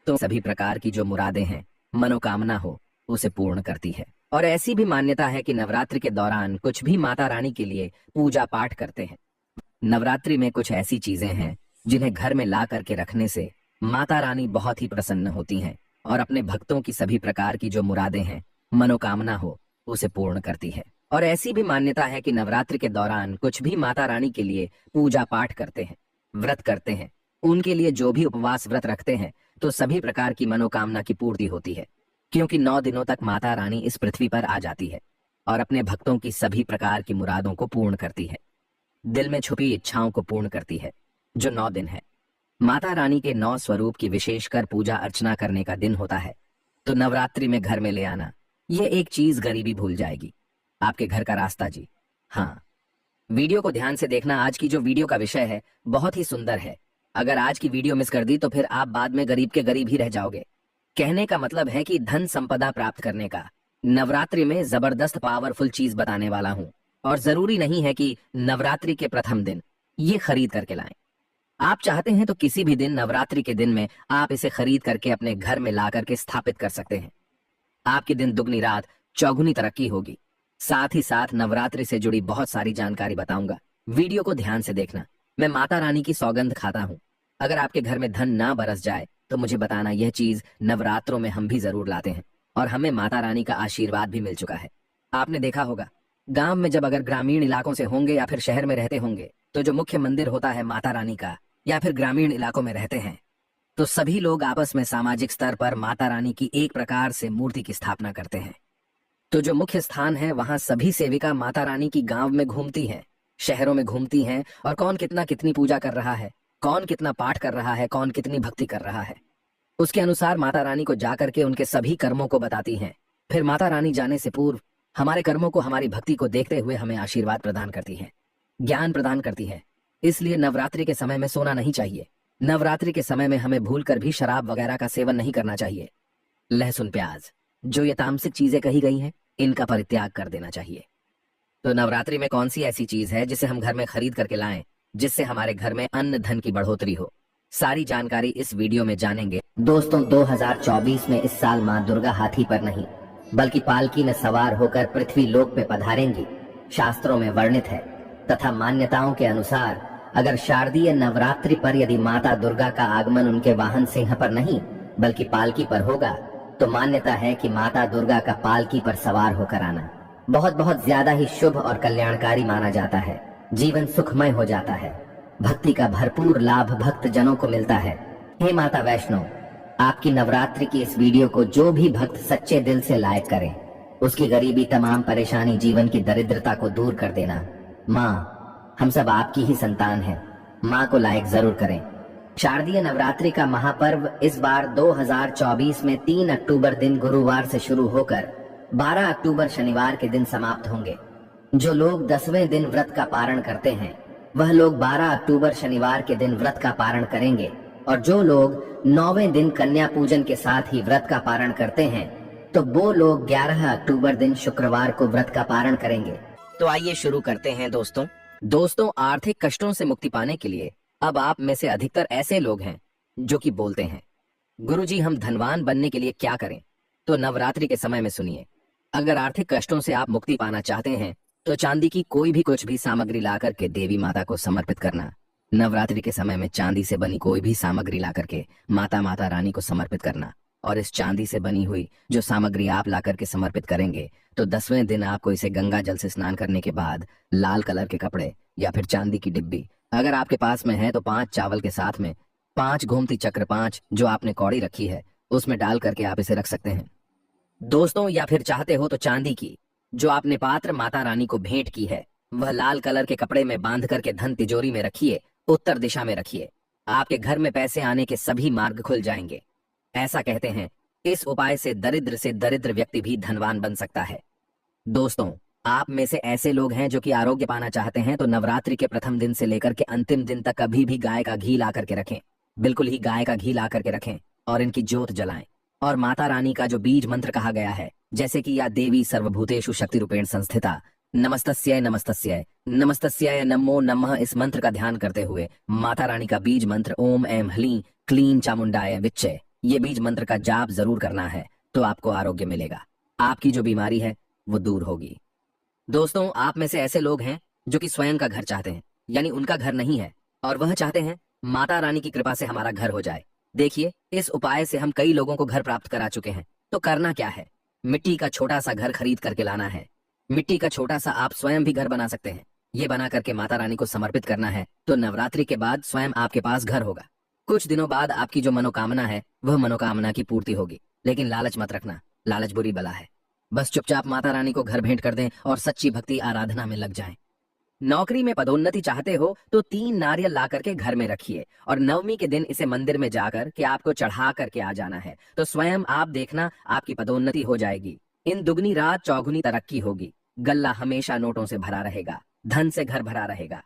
तो सभी प्रकार की जो मुरादें हैं, मनोकामना हो, उसे पूर्ण करती है। और ऐसी भी मान्यता है कि नवरात्रि के दौरान कुछ भी माता रानी के लिए पूजा पाठ करते हैं। नवरात्रि में कुछ ऐसी चीजें हैं जिन्हें घर में ला करके रखने से माता रानी बहुत ही प्रसन्न होती हैं और अपने भक्तों की सभी प्रकार की जो मुरादें हैं, मनोकामना हो, उसे पूर्ण करती है। और ऐसी भी मान्यता है कि नवरात्रि के दौरान कुछ भी माता रानी के लिए पूजा पाठ करते हैं, व्रत करते हैं, उनके लिए जो भी उपवास व्रत रखते हैं, तो सभी प्रकार की मनोकामना की पूर्ति होती है। क्योंकि 9 दिनों तक माता रानी इस पृथ्वी पर आ जाती है और अपने भक्तों की सभी प्रकार की मुरादों को पूर्ण करती है, दिल में छुपी इच्छाओं को पूर्ण करती है। जो 9 दिन है, माता रानी के 9 स्वरूप की विशेषकर पूजा अर्चना करने का दिन होता है। तो नवरात्रि में घर में ले आना, ये एक चीज गरीबी भूल जाएगी, आपके घर का रास्ता जी। हाँ, वीडियो को ध्यान से देखना। आज की जो वीडियो का विषय है बहुत ही सुंदर है। अगर आज की वीडियो मिस कर दी तो फिर आप बाद में गरीब के गरीब ही रह जाओगे। कहने का मतलब है कि धन संपदा प्राप्त करने का नवरात्रि में जबरदस्त पावरफुल चीज बताने वाला हूँ। और जरूरी नहीं है कि नवरात्रि के प्रथम दिन ये खरीद करके लाएं। आप चाहते हैं तो किसी भी दिन नवरात्रि के दिन में आप इसे खरीद करके अपने घर में ला करके स्थापित कर सकते हैं। आपके दिन दुगनी रात चौगुनी तरक्की होगी। साथ ही साथ नवरात्रि से जुड़ी बहुत सारी जानकारी बताऊंगा, वीडियो को ध्यान से देखना। मैं माता रानी की सौगंध खाता हूँ, अगर आपके घर में धन ना बरस जाए तो मुझे बताना। यह चीज नवरात्रों में हम भी जरूर लाते हैं और हमें माता रानी का आशीर्वाद भी मिल चुका है। आपने देखा होगा, गांव में जब अगर ग्रामीण इलाकों से होंगे या फिर शहर में रहते होंगे, तो जो मुख्य मंदिर होता है माता रानी का, या फिर ग्रामीण इलाकों में रहते हैं, तो सभी लोग आपस में सामाजिक स्तर पर माता रानी की एक प्रकार से मूर्ति की स्थापना करते हैं। तो जो मुख्य स्थान है वहां सभी सेविका माता रानी की गांव में घूमती हैं, शहरों में घूमती हैं, और कौन कितना कितनी पूजा कर रहा है, कौन कितना पाठ कर रहा है, कौन कितनी भक्ति कर रहा है, उसके अनुसार माता रानी को जाकर के उनके सभी कर्मों को बताती हैं। फिर माता रानी जाने से पूर्व हमारे कर्मों को, हमारी भक्ति को देखते हुए हमें आशीर्वाद प्रदान करती है, ज्ञान प्रदान करती है। इसलिए नवरात्रि के समय में सोना नहीं चाहिए। नवरात्रि के समय में हमें भूलकर भी शराब वगैरह का सेवन नहीं करना चाहिए। लहसुन, प्याज, जो ये तामसिक चीजें कही गई हैं, इनका परित्याग कर देना चाहिए। तो नवरात्रि में कौन सी ऐसी चीज है जिसे हम घर में खरीद करके लाएं, जिससे हमारे घर में अन्न धन की बढ़ोतरी हो? सारी जानकारी इस वीडियो में जानेंगे। दोस्तों, 2024 में इस साल माँ दुर्गा हाथी पर नहीं बल्कि पालकी में सवार होकर पृथ्वी लोक पे पधारेंगी, शास्त्रों में वर्णित है। तथा मान्यताओं के अनुसार अगर शारदीय नवरात्रि पर यदि माता दुर्गा का आगमन उनके वाहन सिंह पर नहीं बल्कि पालकी पर होगा, तो मान्यता है कि माता दुर्गा का पालकी पर सवार होकर आना बहुत बहुत ज्यादा ही शुभ और कल्याणकारी माना जाता है। जीवन सुखमय हो जाता है, भक्ति का भरपूर लाभ भक्त जनों को मिलता है। हे माता वैष्णो, आपकी नवरात्रि की इस वीडियो को जो भी भक्त सच्चे दिल से लाइक करें, उसकी गरीबी, तमाम परेशानी, जीवन की दरिद्रता को दूर कर देना। माँ, हम सब आपकी ही संतान हैं, माँ को लाइक जरूर करें। शारदीय नवरात्रि का महापर्व इस बार 2024 में 3 अक्टूबर दिन गुरुवार से शुरू होकर 12 अक्टूबर शनिवार के दिन समाप्त होंगे। जो लोग 10वें दिन व्रत का पारण करते हैं, वह लोग 12 अक्टूबर शनिवार के दिन व्रत का पारण करेंगे, और जो लोग 9वें दिन कन्या पूजन के साथ ही व्रत का पारण करते हैं, तो वो लोग 11 अक्टूबर दिन शुक्रवार को व्रत का पारण करेंगे। तो आइए शुरू करते हैं। दोस्तों, आर्थिक कष्टों से मुक्ति पाने के लिए अब आप में से अधिकतर ऐसे लोग हैं जो कि बोलते हैं, गुरुजी हम धनवान बनने के लिए क्या करें? तो नवरात्रि के समय में सुनिए। अगर आर्थिक कष्टों से आप मुक्ति पाना चाहते हैं तो चांदी की कोई भी कुछ भी सामग्री ला करके देवी माता को समर्पित करना। नवरात्रि के समय में चांदी से बनी कोई भी सामग्री ला करके माता रानी को समर्पित करना। और इस चांदी से बनी हुई जो सामग्री आप ला करके समर्पित करेंगे, तो 10वें दिन आपको इसे गंगा जल से स्नान करने के बाद लाल कलर के कपड़े या फिर चांदी की डिब्बी, अगर आपके पास में है तो 5 चावल के साथ में 5 घूमती चक्र, 5 जो आपने कौड़ी रखी है उसमें डाल करके आप इसे रख सकते हैं दोस्तों। या फिर चाहते हो तो चांदी की जो आपने पात्र माता रानी को भेंट की है, वह लाल कलर के कपड़े में बांध करके धन तिजोरी में रखिए, उत्तर दिशा में रखिए। आपके घर में पैसे आने के सभी मार्ग खुल जाएंगे। ऐसा कहते हैं, इस उपाय से दरिद्र व्यक्ति भी धनवान बन सकता है। दोस्तों, आप में से ऐसे लोग हैं जो कि आरोग्य पाना चाहते हैं, तो नवरात्रि के प्रथम दिन से लेकर के अंतिम दिन तक कभी भी गाय का घी ला करके रखें, बिल्कुल ही गाय का घी ला करके रखें और इनकी ज्योत जलाएं। और माता रानी का जो बीज मंत्र कहा गया है, जैसे कि या देवी सर्वभूतेषु शक्ति रूपेण संस्थिता, नमस्तस्यै नमस्तस्यै नमस्तस्यै नमो नमः, इस मंत्र का ध्यान करते हुए माता रानी का बीज मंत्र ओम ऐं ह्लीं क्लीं चामुंडाय विच्चे ये बीज मंत्र का जाप जरूर करना है, तो आपको आरोग्य मिलेगा, आपकी जो बीमारी है वो दूर होगी। दोस्तों, आप में से ऐसे लोग हैं जो कि स्वयं का घर चाहते हैं, यानी उनका घर नहीं है और वह चाहते हैं माता रानी की कृपा से हमारा घर हो जाए। देखिए, इस उपाय से हम कई लोगों को घर प्राप्त करा चुके हैं। तो करना क्या है? मिट्टी का छोटा सा घर खरीद करके लाना है। मिट्टी का छोटा सा आप स्वयं भी घर बना सकते हैं। ये बना करके माता रानी को समर्पित करना है, तो नवरात्रि के बाद स्वयं आपके पास घर होगा। कुछ दिनों बाद आपकी जो मनोकामना है वह मनोकामना की पूर्ति होगी। लेकिन लालच मत रखना, लालच बुरी बला है। बस चुपचाप माता रानी को घर भेंट कर दें और सच्ची भक्ति आराधना में लग जाएं। नौकरी में पदोन्नति चाहते हो तो 3 नारियल ला करके घर में रखिए और नवमी के दिन इसे मंदिर में जाकर के आपको चढ़ा करके आ जाना है, तो स्वयं आप देखना आपकी पदोन्नति हो जाएगी। इन दुगनी रात चौगुनी तरक्की होगी। गल्ला हमेशा नोटों से भरा रहेगा, धन से घर भरा रहेगा।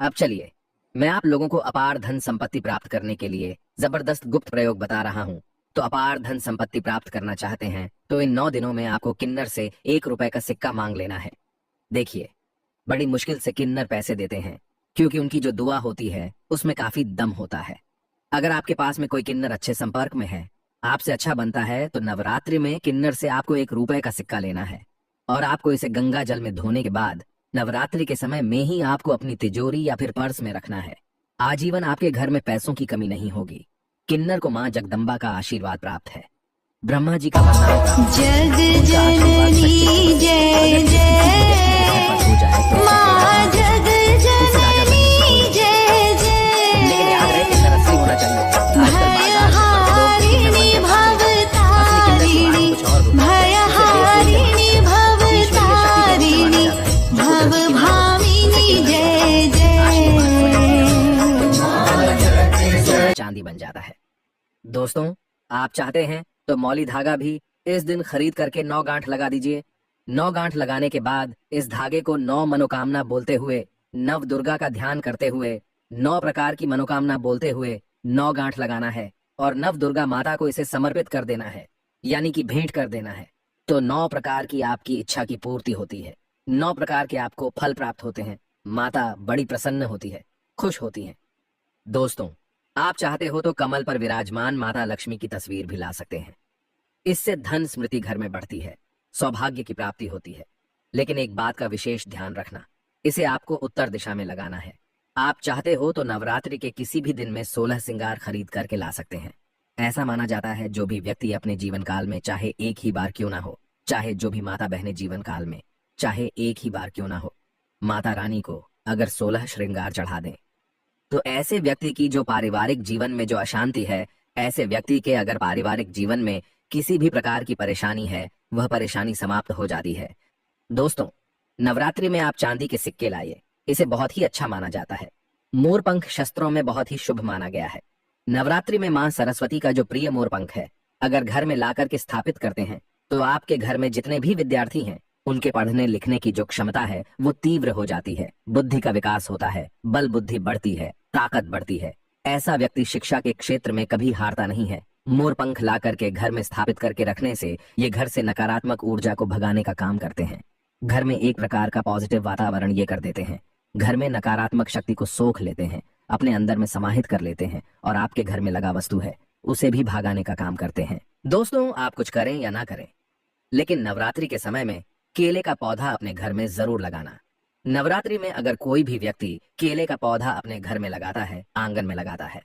अब चलिए, मैं आप लोगों को अपार धन संपत्ति प्राप्त करने के लिए जबरदस्त गुप्त प्रयोग बता रहा हूँ। तो अपार धन संपत्ति प्राप्त करना चाहते हैं तो इन 9 दिनों में आपको किन्नर से 1 रुपए का सिक्का मांग लेना है। देखिए, बड़ी मुश्किल से किन्नर पैसे देते हैं, क्योंकि उनकी जो दुआ होती है उसमें काफी दम होता है। अगर आपके पास में कोई किन्नर अच्छे संपर्क में है, आपसे अच्छा बनता है, तो नवरात्रि में किन्नर से आपको 1 रुपए का सिक्का लेना है और आपको इसे गंगा जल में धोने के बाद नवरात्रि के समय में ही आपको अपनी तिजोरी या फिर पर्स में रखना है। आजीवन आपके घर में पैसों की कमी नहीं होगी। किन्नर को माँ जगदम्बा का आशीर्वाद प्राप्त है, ब्रह्मा जी का वरदान प्राप्त है। जग जननी जय जय माँ जग जननी जय जय भयहारिणी भवतारिणी भयहारिणी भवतारिणी भवभामिनी जय जय। चांदी बन जाता है। दोस्तों, आप चाहते हैं तो मौली धागा भी इस दिन खरीद करके 9 गांठ लगा दीजिए। 9 गांठ लगाने के बाद इस धागे को 9 मनोकामना बोलते हुए, नव दुर्गा का ध्यान करते हुए, 9 प्रकार की मनोकामना बोलते हुए 9 गांठ लगाना है और नव दुर्गा माता को इसे समर्पित कर देना है, यानी कि भेंट कर देना है। तो 9 प्रकार की आपकी इच्छा की पूर्ति होती है, 9 प्रकार के आपको फल प्राप्त होते हैं। माता बड़ी प्रसन्न होती है, खुश होती है। दोस्तों, आप चाहते हो तो कमल पर विराजमान माता लक्ष्मी की तस्वीर भी ला सकते हैं। इससे धन स्मृति घर में बढ़ती है, सौभाग्य की प्राप्ति होती है। लेकिन एक बात का विशेष ध्यान रखना, इसे आपको उत्तर दिशा में लगाना है। आप चाहते हो तो नवरात्रि के किसी भी दिन में 16 श्रृंगार खरीद करके ला सकते हैं। ऐसा माना जाता है जो भी व्यक्ति अपने जीवन काल में चाहे एक ही बार क्यों ना हो, चाहे जो भी माता बहने जीवन काल में चाहे एक ही बार क्यों ना हो, माता रानी को अगर 16 श्रृंगार चढ़ा दें, तो ऐसे व्यक्ति की जो पारिवारिक जीवन में जो अशांति है, ऐसे व्यक्ति के अगर पारिवारिक जीवन में किसी भी प्रकार की परेशानी है, वह परेशानी समाप्त हो जाती है। दोस्तों, नवरात्रि में आप चांदी के सिक्के लाइए, इसे बहुत ही अच्छा माना जाता है। मोरपंख शस्त्रों में बहुत ही शुभ माना गया है। नवरात्रि में मां सरस्वती का जो प्रिय मोरपंख है, अगर घर में ला करके स्थापित करते हैं, तो आपके घर में जितने भी विद्यार्थी हैं, उनके पढ़ने लिखने की जो क्षमता है वो तीव्र हो जाती है, बुद्धि का विकास होता है, बल बुद्धि बढ़ती है, ताकत बढ़ती है। ऐसा व्यक्ति शिक्षा के क्षेत्र में कभी हारता नहीं है। मोरपंख ला करके घर में स्थापित करके रखने से ये घर से नकारात्मक ऊर्जा को भगाने का काम करते हैं। घर में एक प्रकार का पॉजिटिव वातावरण ये कर देते हैं। घर में नकारात्मक शक्ति को सोख लेते हैं, अपने अंदर में समाहित कर लेते हैं और आपके घर में लगा वस्तु है उसे भी भगाने का काम करते हैं। दोस्तों, आप कुछ करें या ना करें, लेकिन नवरात्रि के समय में केले का पौधा अपने घर में जरूर लगाना। नवरात्रि में अगर कोई भी व्यक्ति केले का पौधा अपने घर में लगाता है, आंगन में लगाता है,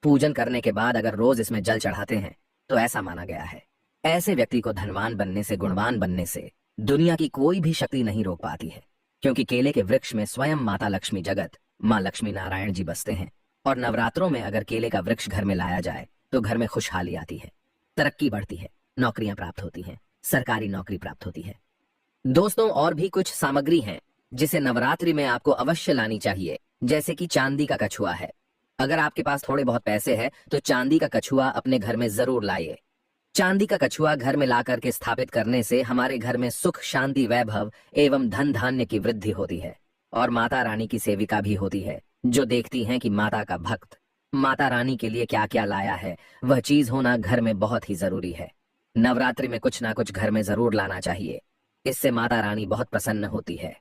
पूजन करने के बाद अगर रोज इसमें जल चढ़ाते हैं, तो ऐसा माना गया है ऐसे व्यक्ति को धनवान बनने से, गुणवान बनने से दुनिया की कोई भी शक्ति नहीं रोक पाती है। क्योंकि केले के वृक्ष में स्वयं माता लक्ष्मी जगत, माँ लक्ष्मी नारायण जी बसते हैं। और नवरात्रों में अगर केले का वृक्ष घर में लाया जाए तो घर में खुशहाली आती है, तरक्की बढ़ती है, नौकरियां प्राप्त होती हैं, सरकारी नौकरी प्राप्त होती है। दोस्तों, और भी कुछ सामग्री हैं जिसे नवरात्रि में आपको अवश्य लानी चाहिए, जैसे कि चांदी का कछुआ है। अगर आपके पास थोड़े बहुत पैसे हैं तो चांदी का कछुआ अपने घर में जरूर लाइए। चांदी का कछुआ घर में ला करके स्थापित करने से हमारे घर में सुख, शांति, वैभव एवं धन धान्य की वृद्धि होती है। और माता रानी की सेविका भी होती है, जो देखती हैं कि माता का भक्त माता रानी के लिए क्या क्या लाया है, वह चीज होना घर में बहुत ही जरूरी है। नवरात्रि में कुछ ना कुछ घर में जरूर लाना चाहिए, इससे माता रानी बहुत प्रसन्न होती है।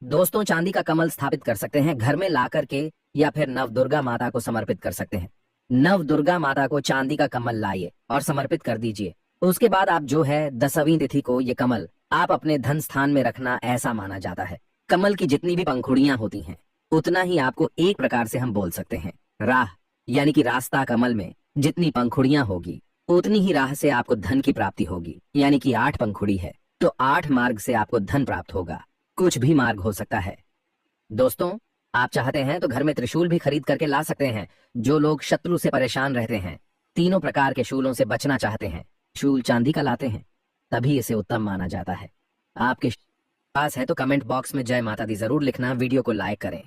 दोस्तों, चांदी का कमल स्थापित कर सकते हैं घर में ला करके, या फिर नव दुर्गा माता को समर्पित कर सकते हैं। नव दुर्गा माता को चांदी का कमल लाइए और समर्पित कर दीजिए। उसके बाद आप जो है 10वीं तिथि को ये कमल आप अपने धन स्थान में रखना, ऐसा माना जाता है। कमल की जितनी भी पंखुड़ियां होती हैं उतना ही आपको एक प्रकार से हम बोल सकते हैं राह, यानी कि रास्ता। कमल में जितनी पंखुड़ियां होगी उतनी ही राह से आपको धन की प्राप्ति होगी, यानी कि 8 पंखुड़ी है तो 8 मार्ग से आपको धन प्राप्त होगा। कुछ भी मार्ग हो सकता है। दोस्तों, आप चाहते हैं तो घर में त्रिशूल भी खरीद करके ला सकते हैं। जो लोग शत्रु से परेशान रहते हैं, तीनों प्रकार के शूलों से बचना चाहते हैं, शूल चांदी का लाते हैं, तभी इसे उत्तम माना जाता है। आपके पास है तो कमेंट बॉक्स में जय माता दी जरूर लिखना, वीडियो को लाइक करें।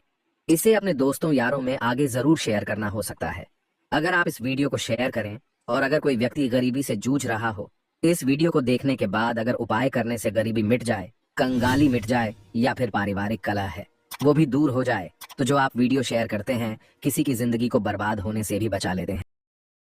इसे अपने दोस्तों यारों में आगे जरूर शेयर करना हो सकता है। अगर आप इस वीडियो को शेयर करें और अगर कोई व्यक्ति गरीबी से जूझ रहा हो, इस वीडियो को देखने के बाद अगर उपाय करने से गरीबी मिट जाए, कंगाली मिट जाए या फिर पारिवारिक कलह है वो भी दूर हो जाए, तो जो आप वीडियो शेयर करते हैं किसी की जिंदगी को बर्बाद होने से भी बचा लेते हैं।